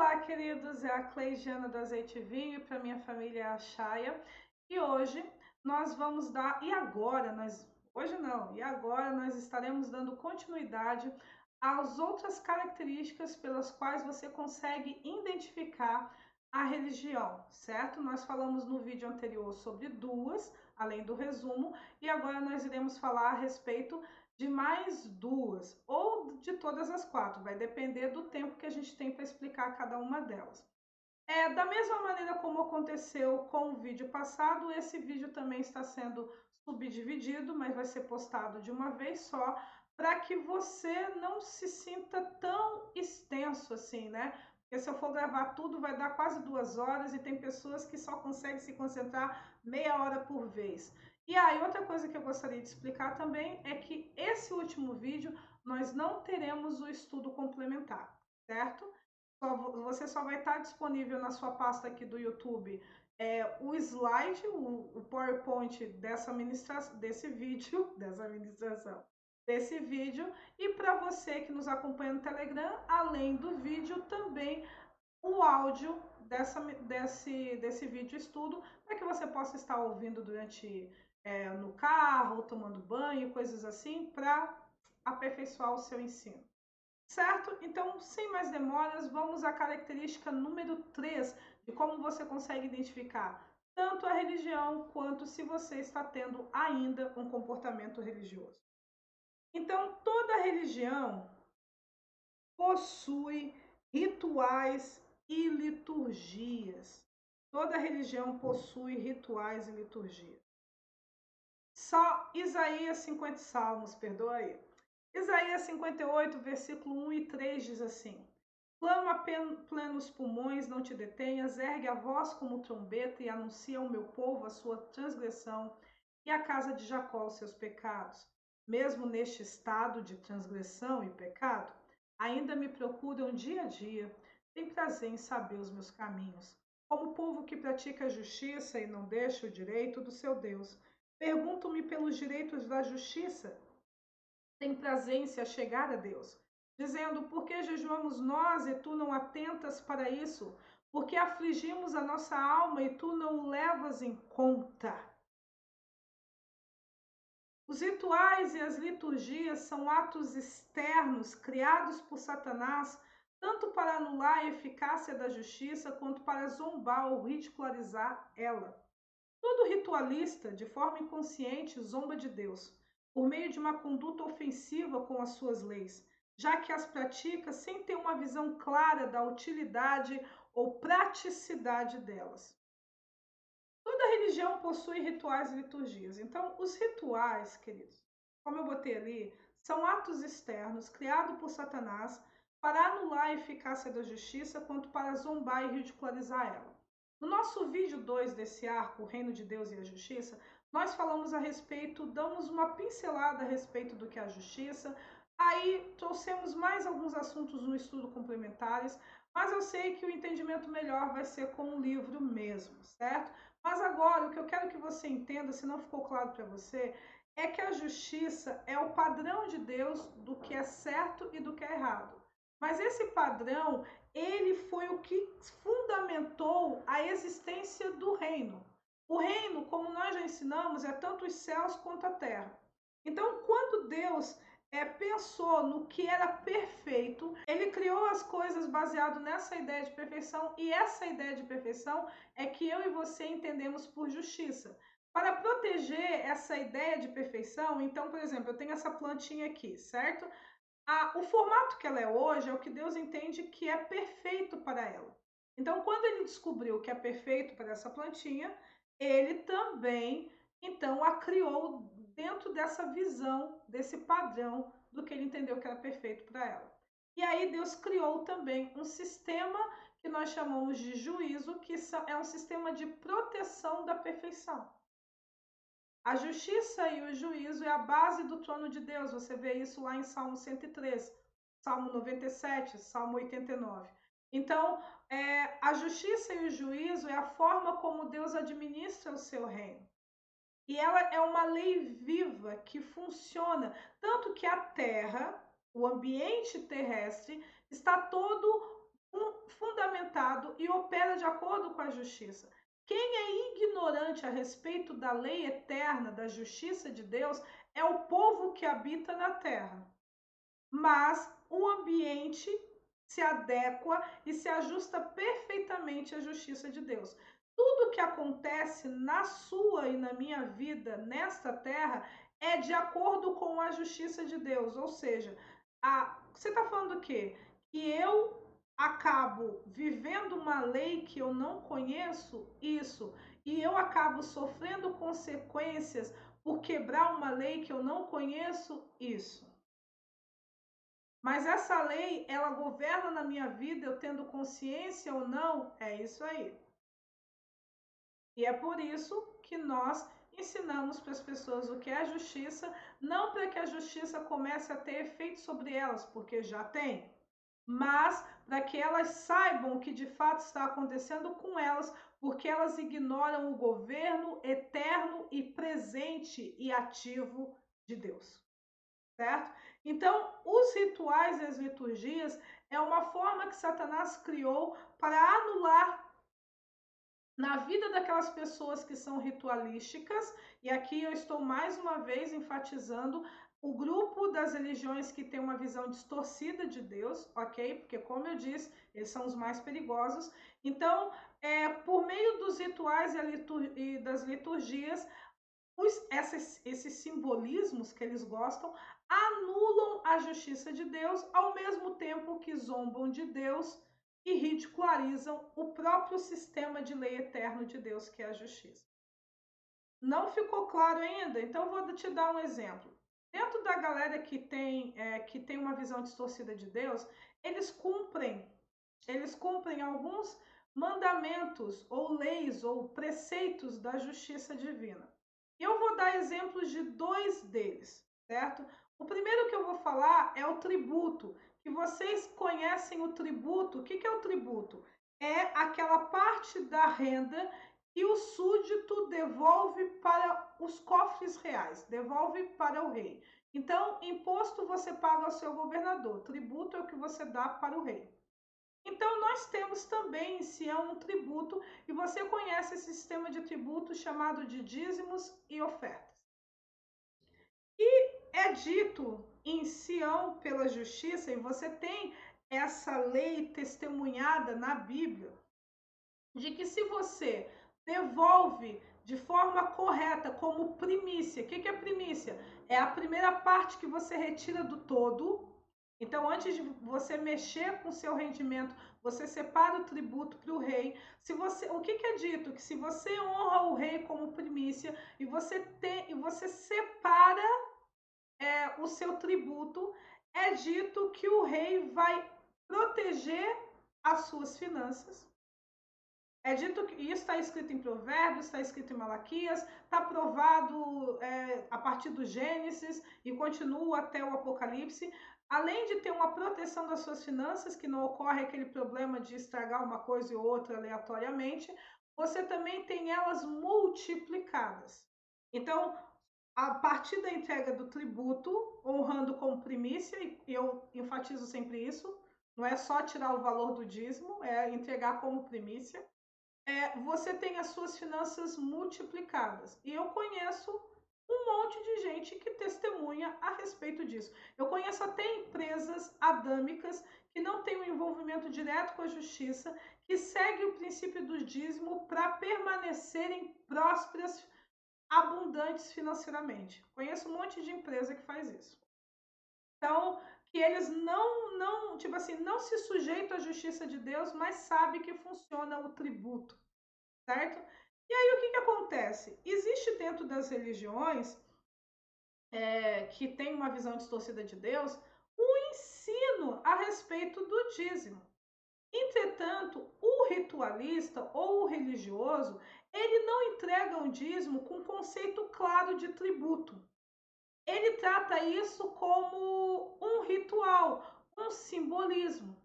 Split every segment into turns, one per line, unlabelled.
Olá, queridos, é a Cleidiana do Azeite e Vinho, para minha família é a Chaia. E hoje nós vamos dar, e agora nós estaremos dando continuidade às outras características pelas quais você consegue identificar a religião, certo? Nós falamos no vídeo anterior sobre duas, além do resumo, e agora nós iremos falar a respeito de mais duas, ou de todas as quatro, vai depender do tempo que a gente tem para explicar cada uma delas. Da mesma maneira como aconteceu com o vídeo passado, esse vídeo também está sendo subdividido, mas vai ser postado de uma vez só, para que você não se sinta tão extenso assim, né? Porque se eu for gravar tudo, vai dar quase 2 horas e tem pessoas que só conseguem se concentrar meia hora por vez. E aí, outra coisa que eu gostaria de explicar também é que esse último vídeo nós não teremos o estudo complementar, certo? Você só vai estar disponível na sua pasta aqui do YouTube o slide, o PowerPoint desse vídeo, desse vídeo, e para você que nos acompanha no Telegram, além do vídeo, também o áudio desse vídeo estudo, para que você possa estar ouvindo durante no carro, tomando banho, coisas assim, para aperfeiçoar o seu ensino. Certo? Então, sem mais demoras, vamos à característica número 3 de como você consegue identificar tanto a religião quanto se você está tendo ainda um comportamento religioso. Então, toda religião possui rituais e liturgias. Toda religião possui rituais e liturgias. Só Isaías 50 Salmos, perdoa aí. Isaías 58, versículo 1 e 3 diz assim: Clama a plenos pulmões, não te detenhas, ergue a voz como trombeta e anuncia ao meu povo a sua transgressão e à casa de Jacó os seus pecados. Mesmo neste estado de transgressão e pecado, ainda me procuram dia a dia, tem prazer em saber os meus caminhos. Como povo que pratica a justiça e não deixa o direito do seu Deus, pergunto-me pelos direitos da justiça, tem prazer em se achegar a Deus, dizendo: por que jejuamos nós e tu não atentas para isso? Por que afligimos a nossa alma e tu não o levas em conta? Os rituais e as liturgias são atos externos criados por Satanás, tanto para anular a eficácia da justiça, quanto para zombar ou ridicularizar ela. Todo ritualista, de forma inconsciente, zomba de Deus, por meio de uma conduta ofensiva com as suas leis, já que as pratica sem ter uma visão clara da utilidade ou praticidade delas. Toda religião possui rituais e liturgias. Então, os rituais, queridos, como eu botei ali, são atos externos criados por Satanás para anular a eficácia da justiça, quanto para zombar e ridicularizar ela. No nosso vídeo 2 desse arco, o Reino de Deus e a Justiça, nós falamos a respeito, damos uma pincelada a respeito do que é a justiça, aí trouxemos mais alguns assuntos no estudo complementares, mas eu sei que o entendimento melhor vai ser com o livro mesmo, certo? Mas agora, o que eu quero que você entenda, se não ficou claro para você, é que a justiça é o padrão de Deus do que é certo e do que é errado. Mas esse padrão, ele foi o que fundamentou a existência do reino. O reino, como nós já ensinamos, é tanto os céus quanto a terra. Então, quando Deus pensou no que era perfeito, ele criou as coisas baseado nessa ideia de perfeição, e essa ideia de perfeição é que eu e você entendemos por justiça. Para proteger essa ideia de perfeição, então, por exemplo, eu tenho essa plantinha aqui, certo? O formato que ela é hoje é o que Deus entende que é perfeito para ela. Então, quando ele descobriu que é perfeito para essa plantinha, ele também, então, a criou dentro dessa visão, desse padrão do que ele entendeu que era perfeito para ela. E aí Deus criou também um sistema que nós chamamos de juízo, que é um sistema de proteção da perfeição. A justiça e o juízo é a base do trono de Deus. Você vê isso lá em Salmo 103, Salmo 97, Salmo 89. Então, a justiça e o juízo é a forma como Deus administra o seu reino. E ela é uma lei viva que funciona, tanto que a terra, o ambiente terrestre, está todo e opera de acordo com a justiça. Quem é ignorante a respeito da lei eterna, da justiça de Deus, é o povo que habita na terra. Mas o ambiente se adequa e se ajusta perfeitamente à justiça de Deus. Tudo que acontece na sua e na minha vida nesta terra é de acordo com a justiça de Deus. Ou seja, você está falando o quê? Que eu acabo vivendo uma lei que eu não conheço? Isso. E eu acabo sofrendo consequências por quebrar uma lei que eu não conheço? Isso. Mas essa lei, ela governa na minha vida, eu tendo consciência ou não? É isso aí. E é por isso que nós ensinamos para as pessoas o que é justiça, não para que a justiça comece a ter efeito sobre elas, porque já tem, mas para que elas saibam o que de fato está acontecendo com elas, porque elas ignoram o governo eterno e presente e ativo de Deus. Certo? Então, os rituais e as liturgias é uma forma que Satanás criou para anular na vida daquelas pessoas que são ritualísticas, e aqui eu estou mais uma vez enfatizando o grupo das religiões que tem uma visão distorcida de Deus, ok? Porque, como eu disse, eles são os mais perigosos. Então, por meio dos rituais e das liturgias, esses simbolismos que eles gostam anulam a justiça de Deus, ao mesmo tempo que zombam de Deus e ridicularizam o próprio sistema de lei eterno de Deus, que é a justiça. Não ficou claro ainda? Então vou te dar um exemplo. Dentro da galera que tem uma visão distorcida de Deus, eles cumprem alguns mandamentos ou leis ou preceitos da justiça divina. Eu vou dar exemplos de 2 deles, certo? O primeiro que eu vou falar é o tributo, que vocês conhecem o tributo. O que é o tributo? É aquela parte da renda que o súdito devolve para os cofres reais, devolve para o rei. Então, imposto você paga ao seu governador, tributo é o que você dá para o rei. Então, nós temos também em Sião um tributo, e você conhece esse sistema de tributo chamado de dízimos e ofertas. E é dito em Sião pela justiça, e você tem essa lei testemunhada na Bíblia, de que se você devolve de forma correta, como primícia, o que é primícia? É a primeira parte que você retira do todo. Então, antes de você mexer com o seu rendimento, você separa o tributo para o rei. O que é dito? Que se você honra o rei como primícia e você separa o seu tributo, é dito que o rei vai proteger as suas finanças. É dito que isso está escrito em Provérbios, está escrito em Malaquias, está provado a partir do Gênesis e continua até o Apocalipse. Além de ter uma proteção das suas finanças, que não ocorre aquele problema de estragar uma coisa e outra aleatoriamente, você também tem elas multiplicadas. Então, a partir da entrega do tributo, honrando como primícia, e eu enfatizo sempre isso, não é só tirar o valor do dízimo, é entregar como primícia, você tem as suas finanças multiplicadas. E eu conheço um monte de gente que testemunha a respeito disso. Eu conheço até empresas adâmicas que não têm um envolvimento direto com a justiça, que seguem o princípio do dízimo para permanecerem prósperas, abundantes financeiramente. Conheço um monte de empresa que faz isso. Então, que eles tipo assim, não se sujeitam à justiça de Deus, mas sabem que funciona o tributo, certo? E aí o que acontece? Existe dentro das religiões que tem uma visão distorcida de Deus, um ensino a respeito do dízimo. Entretanto, o ritualista ou o religioso, ele não entrega um dízimo com conceito claro de tributo. Ele trata isso como um ritual, um simbolismo.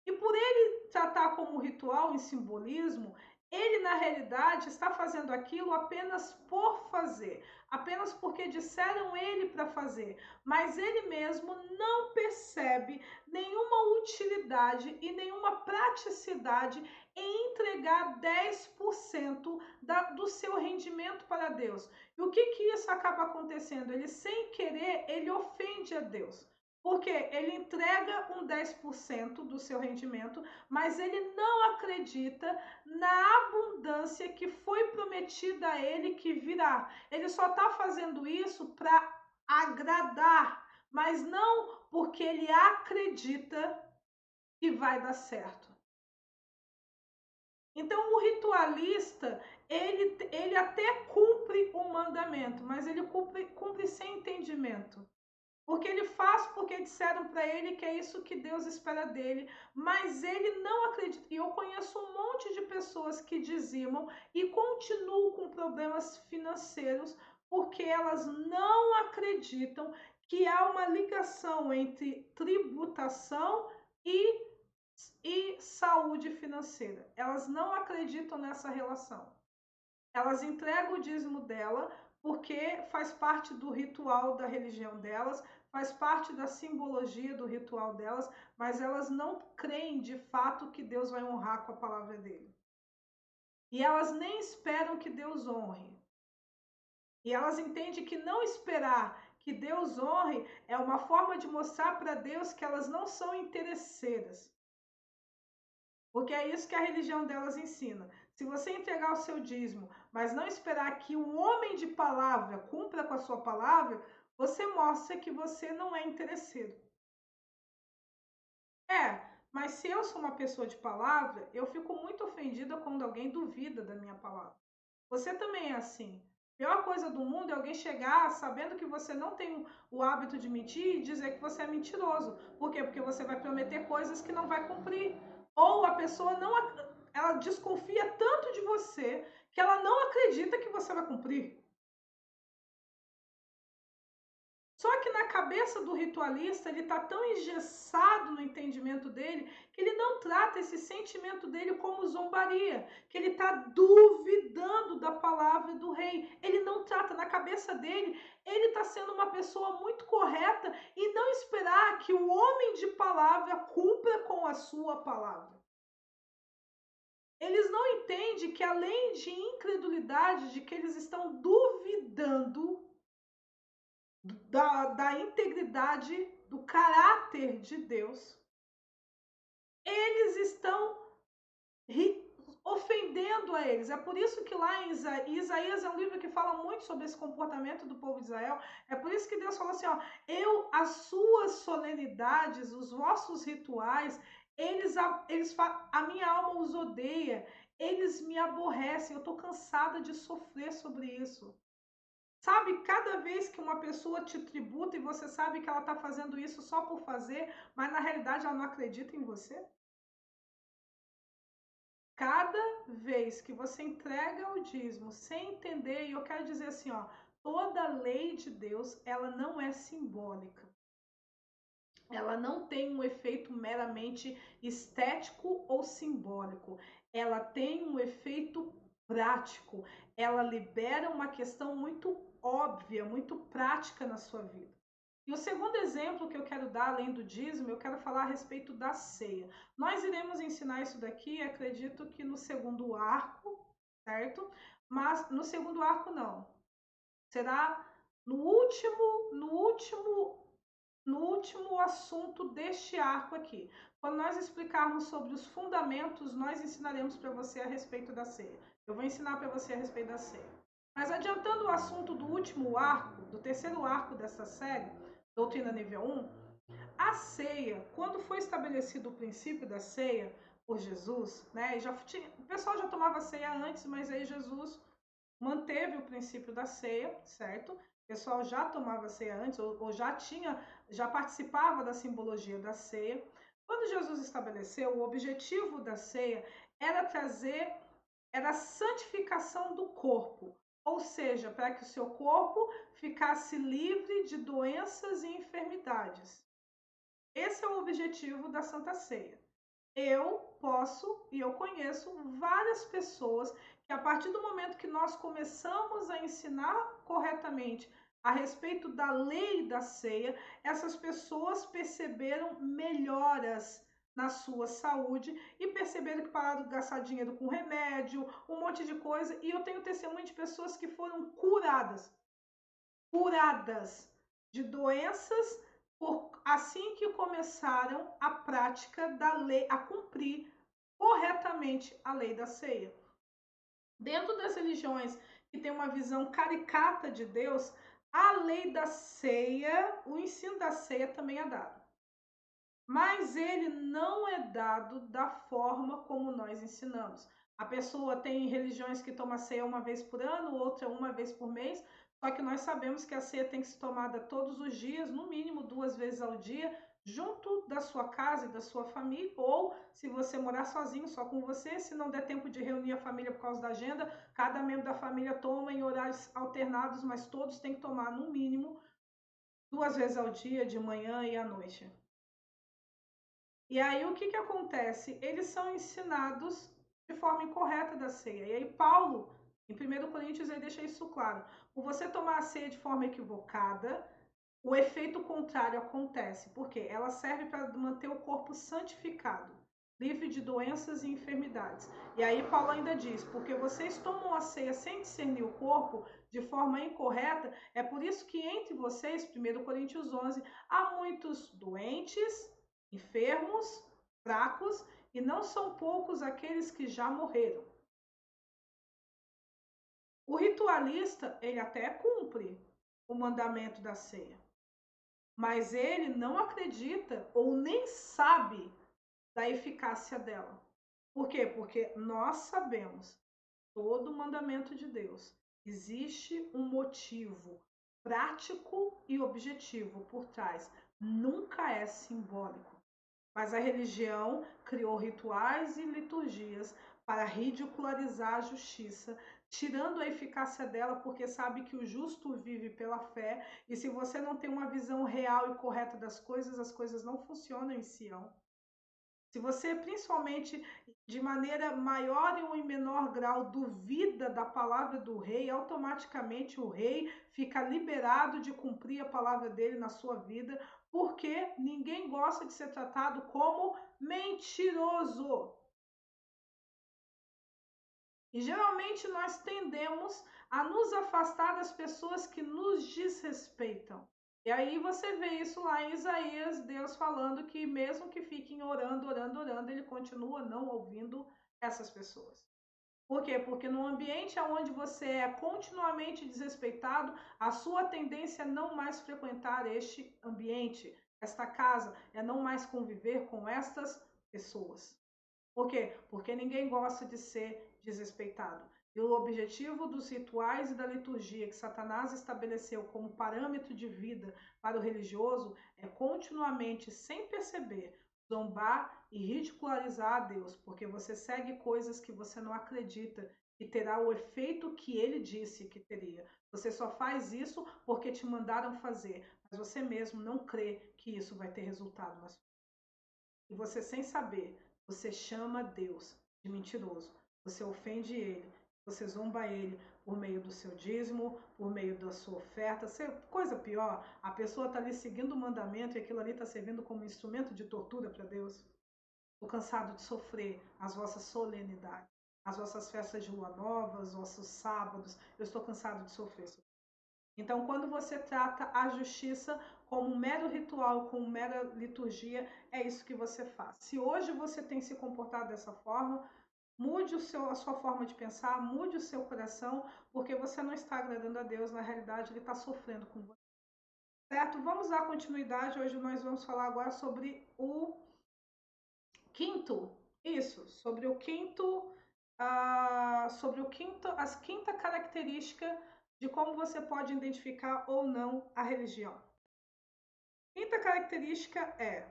E por ele tratar como ritual e simbolismo, ele na realidade está fazendo aquilo apenas por fazer, apenas porque disseram ele para fazer, mas ele mesmo não percebe nenhuma utilidade e nenhuma praticidade em entregar 10% do seu rendimento para Deus. E o que isso acaba acontecendo? Ele, sem querer, ele ofende a Deus. Porque ele entrega um 10% do seu rendimento, mas ele não acredita na abundância que foi prometida a ele que virá. Ele só está fazendo isso para agradar, mas não porque ele acredita que vai dar certo. Então, o ritualista, ele até cumpre o mandamento, mas ele cumpre sem entendimento. Porque ele faz porque disseram para ele que é isso que Deus espera dele, mas ele não acredita. E eu conheço um monte de pessoas que dizimam e continuam com problemas financeiros porque elas não acreditam que há uma ligação entre tributação e saúde financeira. Elas não acreditam nessa relação. Elas entregam o dízimo dela porque faz parte do ritual da religião delas, faz parte da simbologia do ritual delas, mas elas não creem de fato que Deus vai honrar com a palavra dele. E elas nem esperam que Deus honre. E elas entendem que não esperar que Deus honre é uma forma de mostrar para Deus que elas não são interesseiras. Porque é isso que a religião delas ensina. Se você entregar o seu dízimo, mas não esperar que um homem de palavra cumpra com a sua palavra, você mostra que você não é interesseiro. Mas se eu sou uma pessoa de palavra, eu fico muito ofendida quando alguém duvida da minha palavra. Você também é assim. A pior coisa do mundo é alguém chegar sabendo que você não tem o hábito de mentir e dizer que você é mentiroso. Por quê? Porque você vai prometer coisas que não vai cumprir. Ou a pessoa não, ela desconfia tanto de você que ela não acredita que você vai cumprir. Só que na cabeça do ritualista, ele está tão engessado no entendimento dele que ele não trata esse sentimento dele como zombaria, que ele está duvidando da palavra do rei. Ele não trata, na cabeça dele, ele está sendo uma pessoa muito correta e não esperar que o homem de palavra cumpra com a sua palavra. Eles não entendem que, além de incredulidade, de que eles estão duvidando da integridade, do caráter de Deus, eles estão ofendendo a eles. É por isso que lá em Isaías é um livro que fala muito sobre esse comportamento do povo de Israel. É por isso que Deus falou assim, ó, as suas solenidades, os vossos rituais, a minha alma os odeia, eles me aborrecem, eu estou cansada de sofrer sobre isso. Sabe, cada vez que uma pessoa te tributa e você sabe que ela está fazendo isso só por fazer, mas na realidade ela não acredita em você? Cada vez que você entrega o dízimo sem entender, e eu quero dizer assim, ó, toda lei de Deus, ela não é simbólica. Ela não tem um efeito meramente estético ou simbólico. Ela tem um efeito prático. Ela libera uma questão muito óbvia, muito prática na sua vida. E o segundo exemplo que eu quero dar, além do dízimo, eu quero falar a respeito da ceia. Nós iremos ensinar isso daqui, acredito que no segundo arco, certo? Mas no segundo arco não. Será no último assunto deste arco aqui. Quando nós explicarmos sobre os fundamentos, nós ensinaremos para você a respeito da ceia. Eu vou ensinar para você a respeito da ceia. Mas adiantando o assunto do último arco, do terceiro arco dessa série, Doutrina Nível 1, a ceia, quando foi estabelecido o princípio da ceia por Jesus, né? O pessoal já tomava ceia antes, mas aí Jesus manteve o princípio da ceia, certo? O pessoal já tomava ceia antes, ou já participava da simbologia da ceia. Quando Jesus estabeleceu, o objetivo da ceia era a santificação do corpo, ou seja, para que o seu corpo ficasse livre de doenças e enfermidades. Esse é o objetivo da Santa Ceia. eu posso e eu conheço várias pessoas que, a partir do momento que nós começamos a ensinar corretamente a respeito da lei da ceia, essas pessoas perceberam melhoras na sua saúde e perceberam que pararam de gastar dinheiro com remédio, um monte de coisa. E eu tenho testemunho de pessoas que foram curadas de doenças assim que começaram a prática da lei, a cumprir corretamente a lei da ceia. Dentro das religiões que tem uma visão caricata de Deus, a lei da ceia, o ensino da ceia também é dado. Mas ele não é dado da forma como nós ensinamos. A pessoa tem religiões que toma ceia uma vez por ano, outra uma vez por mês, só que nós sabemos que a ceia tem que ser tomada todos os dias, no mínimo 2 vezes ao dia, junto da sua casa e da sua família, ou se você morar sozinho, só com você, se não der tempo de reunir a família por causa da agenda, cada membro da família toma em horários alternados, mas todos têm que tomar no mínimo 2 vezes ao dia, de manhã e à noite. E aí o que acontece? Eles são ensinados de forma incorreta da ceia. E aí Paulo, em 1 Coríntios, ele deixa isso claro. Por você tomar a ceia de forma equivocada, o efeito contrário acontece. Por quê? Ela serve para manter o corpo santificado, livre de doenças e enfermidades. E aí Paulo ainda diz, porque vocês tomam a ceia sem discernir o corpo de forma incorreta, é por isso que entre vocês, 1 Coríntios 11, há muitos doentes, enfermos, fracos, e não são poucos aqueles que já morreram. O ritualista, ele até cumpre o mandamento da ceia, mas ele não acredita ou nem sabe da eficácia dela. Por quê? Porque nós sabemos, todo mandamento de Deus, existe um motivo prático e objetivo por trás. Nunca é simbólico. Mas a religião criou rituais e liturgias para ridicularizar a justiça, tirando a eficácia dela, porque sabe que o justo vive pela fé, e se você não tem uma visão real e correta das coisas, as coisas não funcionam em Sião. Se você, principalmente de maneira maior ou em menor grau, duvida da palavra do rei, automaticamente o rei fica liberado de cumprir a palavra dele na sua vida, porque ninguém gosta de ser tratado como mentiroso. E geralmente nós tendemos a nos afastar das pessoas que nos desrespeitam. E aí você vê isso lá em Isaías, Deus falando que mesmo que fiquem orando, ele continua não ouvindo essas pessoas. Por quê? Porque no ambiente onde você é continuamente desrespeitado, a sua tendência é não mais frequentar este ambiente, esta casa, é não mais conviver com estas pessoas. Por quê? Porque ninguém gosta de ser desrespeitado. E o objetivo dos rituais e da liturgia que Satanás estabeleceu como parâmetro de vida para o religioso é continuamente, sem perceber, zombar e ridicularizar a Deus, porque você segue coisas que você não acredita que terá o efeito que ele disse que teria. Você só faz isso porque te mandaram fazer, mas você mesmo não crê que isso vai ter resultado na sua vida. E você, sem saber, você chama Deus de mentiroso, você ofende ele, você zomba ele por meio do seu dízimo, por meio da sua oferta. Coisa pior, a pessoa está ali seguindo o mandamento e aquilo ali está servindo como instrumento de tortura para Deus. Estou cansado de sofrer as vossas solenidades, as vossas festas de lua nova, os vossos sábados. Eu estou cansado de sofrer. Então, quando você trata a justiça como um mero ritual, como mera liturgia, é isso que você faz. Se hoje você tem se comportado dessa forma, mude a sua forma de pensar, mude o seu coração, porque você não está agradando a Deus, na realidade ele está sofrendo com você. Certo? Vamos dar continuidade. Hoje nós vamos falar agora sobre o quinto, sobre o quinto, a quinta característica de como você pode identificar ou não a religião. Quinta característica é: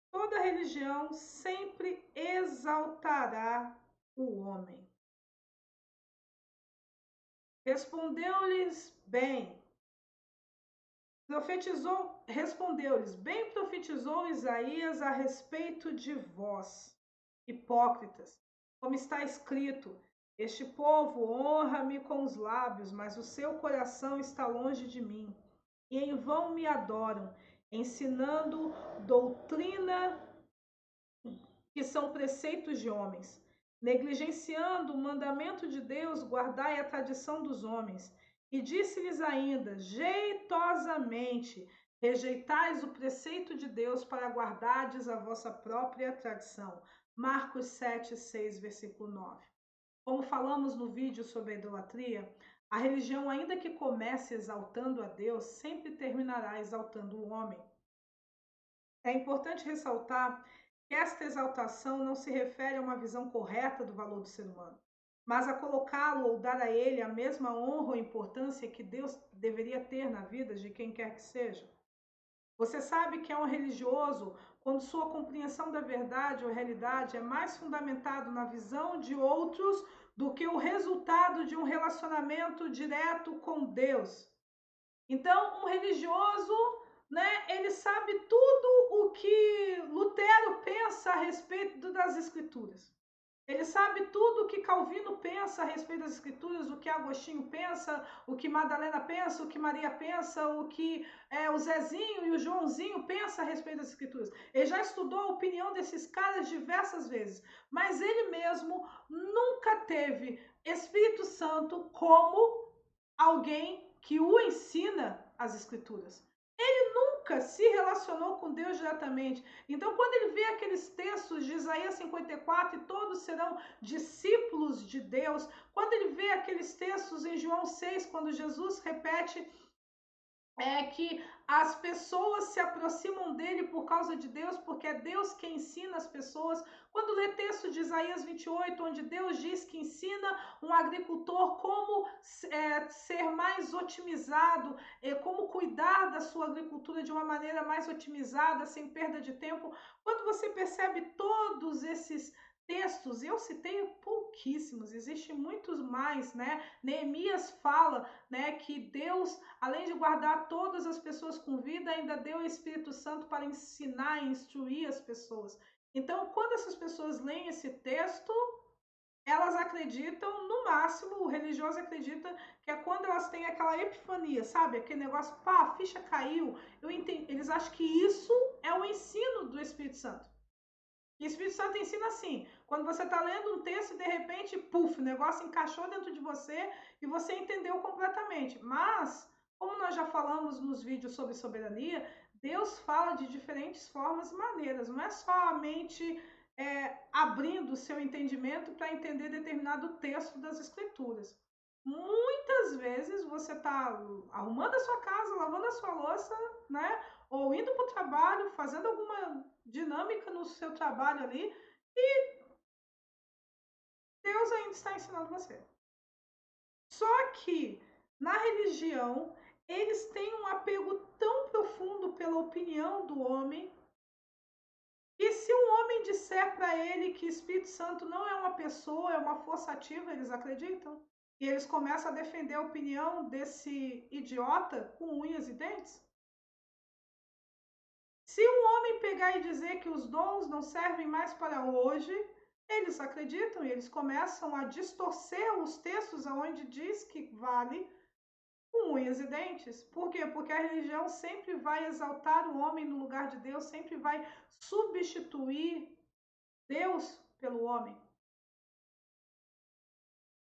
toda religião sempre exaltará o homem. Respondeu-lhes bem: Profetizou, respondeu-lhes: bem profetizou Isaías a respeito de vós, hipócritas, como está escrito: este povo honra-me com os lábios, mas o seu coração está longe de mim, e em vão me adoram, ensinando doutrina que são preceitos de homens, negligenciando o mandamento de Deus, guardai a tradição dos homens. E disse-lhes ainda: jeitosamente rejeitais o preceito de Deus para guardardes a vossa própria tradição. Marcos 7, 6, versículo 9. Como falamos no vídeo sobre a idolatria, a religião, ainda que comece exaltando a Deus, sempre terminará exaltando o homem. É importante ressaltar que esta exaltação não se refere a uma visão correta do valor do ser humano, mas a colocá-lo ou dar a ele a mesma honra ou importância que Deus deveria ter na vida de quem quer que seja. Você sabe que é um religioso quando sua compreensão da verdade ou realidade é mais fundamentado na visão de outros do que o resultado de um relacionamento direto com Deus. Então, um religioso, né, ele sabe tudo o que Lutero pensa a respeito das Escrituras. Ele sabe tudo o que Calvino pensa a respeito das Escrituras, o que Agostinho pensa, o que Madalena pensa, o que Maria pensa, o que o Zezinho e o Joãozinho pensam a respeito das Escrituras. Ele já estudou a opinião desses caras diversas vezes, mas ele mesmo nunca teve Espírito Santo como alguém que o ensina as Escrituras. Ele nunca se relacionou com Deus diretamente. Então, quando ele vê aqueles textos de Isaías 54, e todos serão discípulos de Deus, quando ele vê aqueles textos em João 6, quando Jesus repete que as pessoas se aproximam dele por causa de Deus, porque é Deus quem ensina as pessoas. Quando lê texto de Isaías 28, onde Deus diz que ensina um agricultor como ser mais otimizado, como cuidar da sua agricultura de uma maneira mais otimizada, sem perda de tempo. Quando você percebe todos esses textos, eu citei pouquíssimos, existem muitos mais, né? Neemias fala, né, que Deus, além de guardar todas as pessoas com vida, ainda deu o Espírito Santo para ensinar e instruir as pessoas. Então, quando essas pessoas leem esse texto, elas acreditam, no máximo, o religioso acredita que é quando elas têm aquela epifania, sabe? Aquele negócio, pá, a ficha caiu. Eles acham que isso é o ensino do Espírito Santo. E o Espírito Santo ensina assim, quando você está lendo um texto e de repente, puf, o negócio encaixou dentro de você e você entendeu completamente. Mas, como nós já falamos nos vídeos sobre soberania, Deus fala de diferentes formas e maneiras. Não é somente abrindo o seu entendimento para entender determinado texto das Escrituras. Muitas vezes você está arrumando a sua casa, lavando a sua louça, né? Ou indo para o trabalho, fazendo alguma dinâmica no seu trabalho ali, e Deus ainda está ensinando você. Só que na religião, eles têm um apego tão profundo pela opinião do homem, que se um homem disser para ele que Espírito Santo não é uma pessoa, é uma força ativa, eles acreditam. E eles começam a defender a opinião desse idiota com unhas e dentes. Se um homem pegar e dizer que os dons não servem mais para hoje, eles acreditam e eles começam a distorcer os textos onde diz que vale com unhas e dentes. Por quê? Porque a religião sempre vai exaltar o homem no lugar de Deus, sempre vai substituir Deus pelo homem.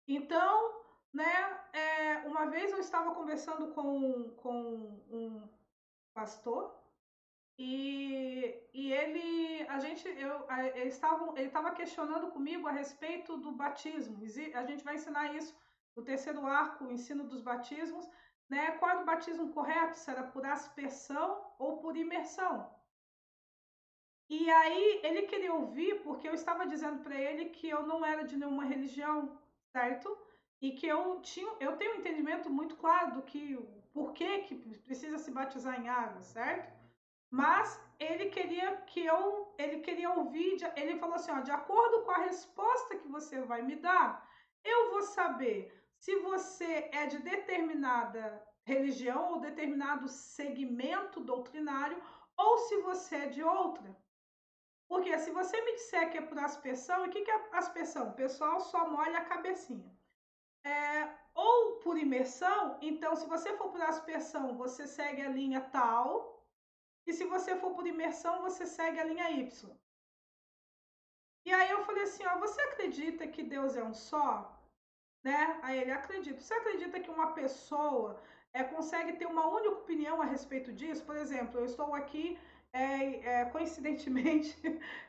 Então, né, uma vez eu estava conversando com um pastor e ele estava questionando comigo a respeito do batismo. A gente vai ensinar isso no terceiro arco, o ensino dos batismos, né? Qual é o batismo correto? Se era por aspersão ou por imersão? E aí ele queria ouvir, porque eu estava dizendo para ele que eu não era de nenhuma religião, certo? E que eu tenho um entendimento muito claro do que, por que precisa se batizar em água, certo? Mas ele queria ouvir, ele falou assim, ó, de acordo com a resposta que você vai me dar, eu vou saber se você é de determinada religião ou determinado segmento doutrinário, ou se você é de outra. Porque se você me disser que é por aspersão, e o que é aspersão? O pessoal só molha a cabecinha. Ou por imersão, então se você for por aspersão, você segue a linha tal, e se você for por imersão, você segue a linha Y. E aí eu falei assim, ó, você acredita que Deus é um só? Né? Aí ele acredita. Você acredita que uma pessoa consegue ter uma única opinião a respeito disso? Por exemplo, eu estou aqui, coincidentemente,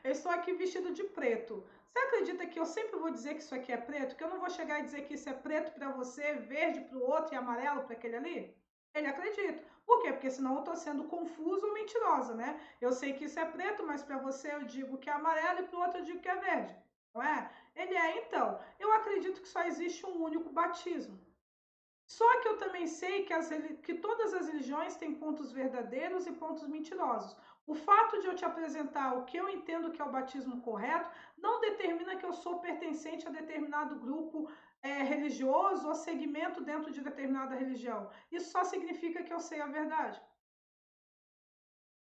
eu estou aqui vestido de preto. Você acredita que eu sempre vou dizer que isso aqui é preto? Que eu não vou chegar e dizer que isso é preto para você, verde para o outro e amarelo para aquele ali? Ele acredita. Por quê? Porque senão eu estou sendo confusa ou mentirosa, né? Eu sei que isso é preto, mas para você eu digo que é amarelo e para o outro eu digo que é verde. Não é? Ele é, então. Eu acredito que só existe um único batismo. Só que eu também sei que todas as religiões têm pontos verdadeiros e pontos mentirosos. O fato de eu te apresentar o que eu entendo que é o batismo correto não determina que eu sou pertencente a determinado grupo religioso ou segmento dentro de determinada religião. Isso só significa que eu sei a verdade.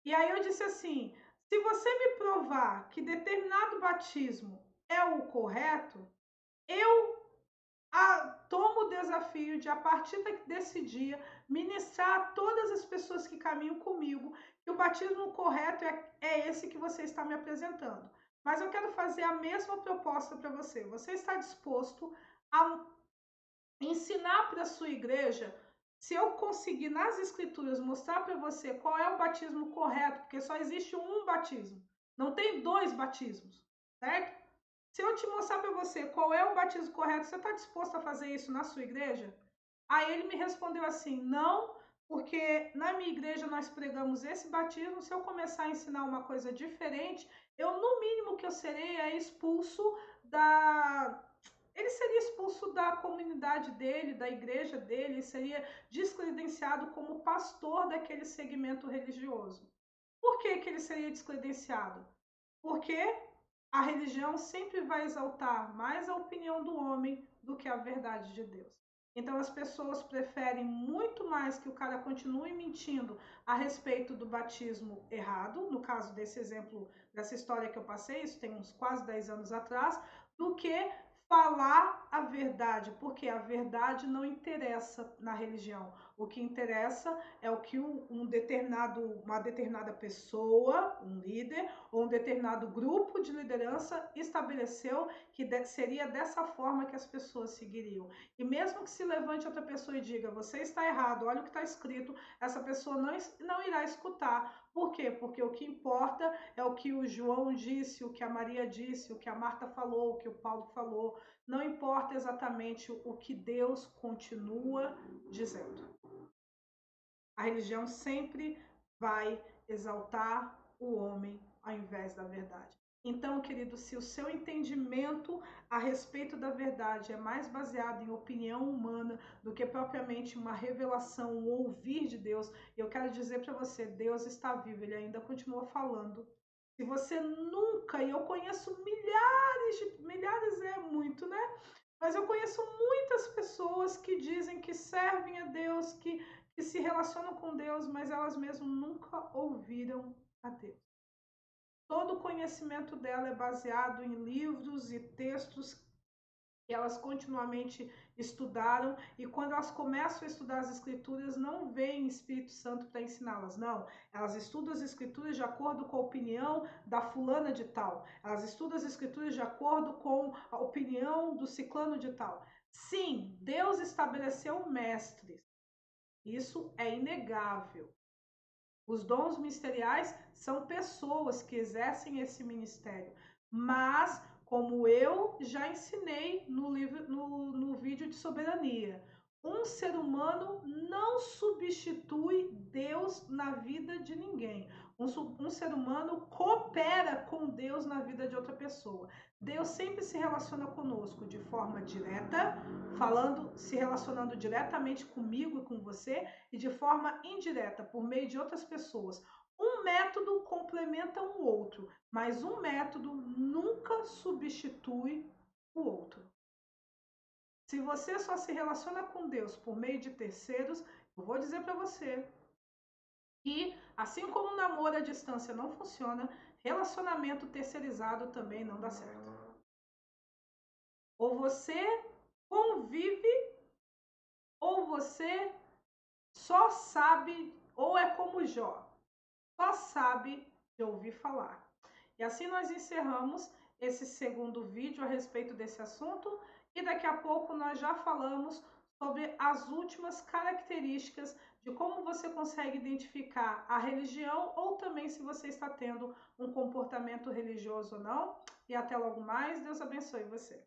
E aí eu disse assim: se você me provar que determinado batismo é o correto, eu tomo o desafio de, a partir desse dia, ministrar a todas as pessoas que caminham comigo que o batismo correto é esse que você está me apresentando. Mas eu quero fazer a mesma proposta para você. Você está disposto a ensinar para a sua igreja, se eu conseguir nas escrituras mostrar para você qual é o batismo correto, porque só existe um batismo, não tem dois batismos, certo? Se eu te mostrar para você qual é o batismo correto, você está disposto a fazer isso na sua igreja? Aí ele me respondeu assim: não, porque na minha igreja nós pregamos esse batismo. Se eu começar a ensinar uma coisa diferente, eu no mínimo que eu serei é expulso da. Ele seria expulso da comunidade dele, da igreja dele, seria descredenciado como pastor daquele segmento religioso. Por que ele seria descredenciado? Porque a religião sempre vai exaltar mais a opinião do homem do que a verdade de Deus. Então as pessoas preferem muito mais que o cara continue mentindo a respeito do batismo errado, no caso desse exemplo, dessa história que eu passei, isso tem uns quase 10 anos atrás, do que falar a verdade, porque a verdade não interessa na religião. O que interessa é o que uma determinada pessoa, um líder, ou um determinado grupo de liderança estabeleceu que seria dessa forma que as pessoas seguiriam. E mesmo que se levante outra pessoa e diga, você está errado, olha o que está escrito, essa pessoa não irá escutar. Por quê? Porque o que importa é o que o João disse, o que a Maria disse, o que a Marta falou, o que o Paulo falou. Não importa exatamente o que Deus continua dizendo. A religião sempre vai exaltar o homem ao invés da verdade. Então, querido, se o seu entendimento a respeito da verdade é mais baseado em opinião humana do que propriamente uma revelação, um ouvir de Deus, eu quero dizer para você, Deus está vivo, ele ainda continua falando. Se você nunca, e eu conheço milhares é muito, né? Mas eu conheço muitas pessoas que dizem que servem a Deus, que se relacionam com Deus, mas elas mesmas nunca ouviram a Deus. Todo o conhecimento dela é baseado em livros e textos que elas continuamente estudaram, e quando elas começam a estudar as escrituras, não vem Espírito Santo para ensiná-las, não. Elas estudam as escrituras de acordo com a opinião da fulana de tal. Elas estudam as escrituras de acordo com a opinião do ciclano de tal. Sim, Deus estabeleceu mestres. Isso é inegável. Os dons ministeriais são pessoas que exercem esse ministério, mas como eu já ensinei no vídeo de soberania, um ser humano não substitui Deus na vida de ninguém. Um ser humano coopera com Deus na vida de outra pessoa. Deus sempre se relaciona conosco de forma direta, se relacionando diretamente comigo e com você, e de forma indireta, por meio de outras pessoas. Um método complementa um outro, mas um método nunca substitui o outro. Se você só se relaciona com Deus por meio de terceiros, Eu vou dizer para você que, assim como o namoro à distância não funciona, relacionamento terceirizado também não dá certo. Ou você convive, ou você só sabe, ou é como Jó, só sabe de ouvir falar. E assim nós encerramos esse segundo vídeo a respeito desse assunto e daqui a pouco nós já falamos sobre as últimas características de como você consegue identificar a religião ou também se você está tendo um comportamento religioso ou não. E até logo mais, Deus abençoe você.